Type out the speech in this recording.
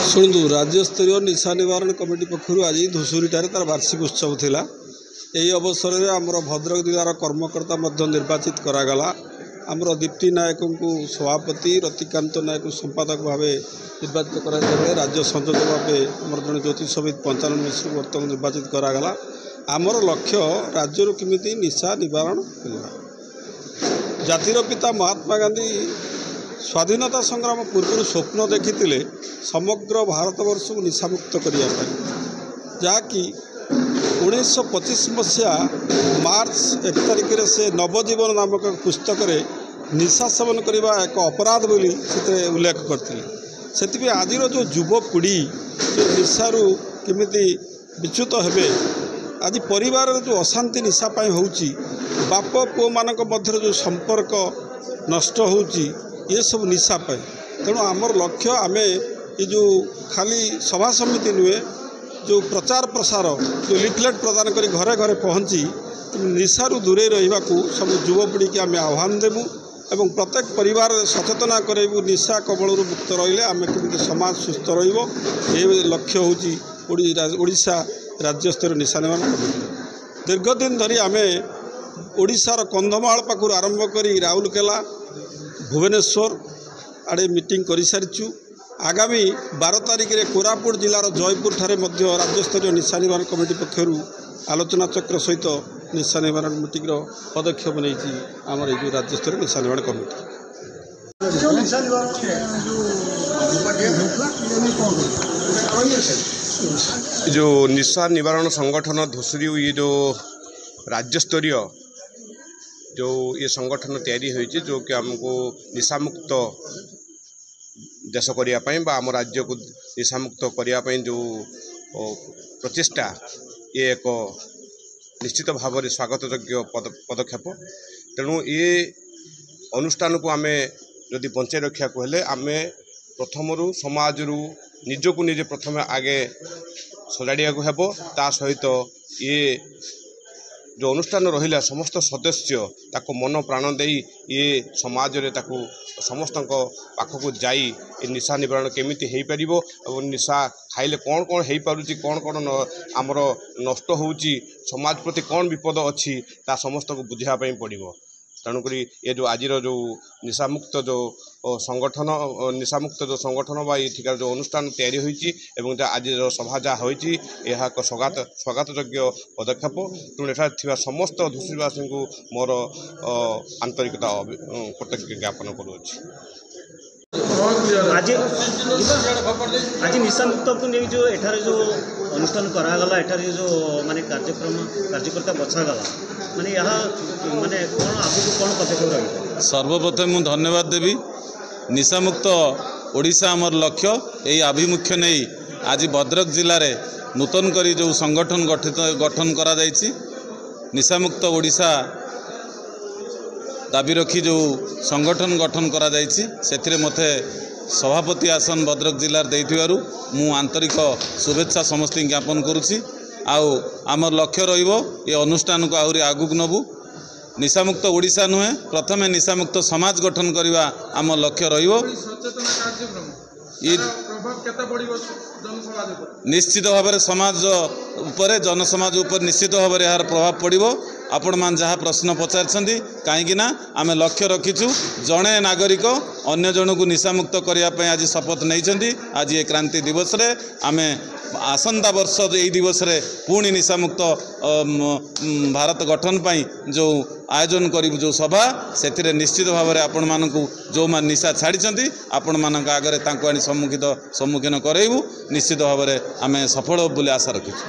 शुणु राज्यस्तरीय निशा निवारण कमिटी पक्षर आज धूसुरीटार तार वार्षिक उत्सव थिला। यही अवसर में आमर भद्रक जिलार कर्मकर्ता निर्वाचित करागला। आमर दीप्ति नायक को सभापति, रतिकांत नायक संपादक भाव निर्वाचित कराइले। राज्य संयोजक भाव आमर जड़े ज्योतिषविद पंचानन मिश्र बर्तमान निर्वाचित करागला। आमर लक्ष्य राज्य केमिति निशा निवारण करवा। जातिर पिता महात्मा गांधी स्वाधीनता संग्राम पूर्व स्वप्न देखी समग्र भारतवर्ष को निशामुक्त करने, जहाँकि 1925 मसीहा मार्च 1 तारिख से नवजीवन नामक पुस्तक रे निशा सेवन करने एक अपराध बोली से उल्लेख करते। से आज जो युवपीढ़ी जो निशारू केमिति विच्युत हेबे, आज परिवार जो अशांति निशापाई होउची, बाप पुओ मानक मध्य जो संपर्क नष्ट होउची, ये सब निशा पाए। तेणु आमर लक्ष्य आमे ये जो खाली सभा समिति नुहे, जो प्रचार प्रसार जो लिफलेट प्रदान करी घरे घरे पहुँची निशारू दूरे रहा सब युवपीढ़ी की आम आह्वान देवु एवं प्रत्येक परिवार सचेतना करेबू। निशा कबल मुक्त रहिले आम केमिति समाज सुस्थ रहिबो, ये लक्ष्य होची ओडिशा राज्यस्तर निशा निवारण कमिटी। दीर्घ दिन धरी आम ओडिशार कंधमाल पाखु आरंभ करी राउरकेला, भुवनेश्वर आड़े मीटिंग कर सारीचु। आगामी 12 तारिख में कोरापुट जिलार जयपुर ठारे मध्य राज्यस्तरीय निशा निवारण कमिटी पक्षर आलोचना चक्र सहित निशा निवारण मीटिंग पदक्षेप नहीं आमर ये राज्यस्तरीय निशा निवारण कमिटी। जो निशा निवारण संगठन धूसुरी ये जो राज्यस्तरीय जो ये संगठन तैयारी होइछि, जो कि हमको निशामुक्त देश करने आम राज्य को निशामुक्त करने जो प्रचेष्टा, ये एक निश्चित भाव में स्वागत योग्य पदक्षेप। तेणु ये अनुष्ठान को आम जदि बंचाई रखा हेले आम प्रथम समाज निजको निजे प्रथम आगे सजाड़िया हेब। ता सहित ये जो अनुष्ठान रहा समस्त सदस्य ताको मन प्राण दे ये समाज रे ताको समस्त पाखक जाई ये निशा निवारण केमिति हेई परिबो और निशा खाइले कौन कौन हेई पारुची, कौन कौन आमर नष्ट होउची, समाज प्रति कौन विपद अच्छी ता समस्त को बुझा पड़ो। तेणुक ये जो आज जो निशामुक्त जो संगठन बा ये जो अनुष्ठान तैयारी होइची एवं आज जो सभा जहाँ होइची यह एक स्वागत योग्य पदक्षेप। तेणु एठार समस्त धूसुरीवासी को मोर आंतरिकता कृतज्ञ ज्ञापन करुँच। आज निशामुक्त को नहीं जो एठार जो अनुष्ठान करागला, एठार जो माने कार्यकर्ता बछागला, माने यहाँ माने कौन आपको कौन पदक्षेप रही? सर्वप्रथम मुझे धन्यवाद देवी। निशामुक्त ओडिशा आमर लक्ष्य यही आभिमुख्य नहीं आज भद्रक जिले में नूतन करी जो संगठन गठन करा जायछि, निशामुक्त ओडिशा दाबी रखी जो संगठन गठन करा जायछि, सेथिरे मते सभापति आसन भद्रक जिले देइथिबारु मु आंतरिक शुभेच्छा समस्त ज्ञापन करुछि। आउ आमर लक्ष्य रहिबो ये अनुष्ठान को आहुरी आगुक नबु। निशामुक्त ओडिशा नुहे, प्रथमे निशामुक्त समाज गठन करवा आम लक्ष्य रहिबो। निश्चित भाव में समाज उपरे जनसमाज उपर निश्चित भाव में यार प्रभाव पड़ो। आपण मान जहाँ प्रश्न पचारछंती कहीं आम लक्ष्य रखीचु जड़े नागरिक अन्य जन को निशामुक्त करने आज शपथ नहीं। आज ये क्रांति दिवस रे आम आसंता वर्ष यही दिवस रे पुणी निशामुक्त भारत गठन पाई जो आयोजन करू जो सभा से निश्चित भाव में आपण मानक जो मान निशा छाड़ी आपण मान आगे सम्मुखीन कराइबू। निश्चित भाव में आम सफल बोली आशा रखीचु।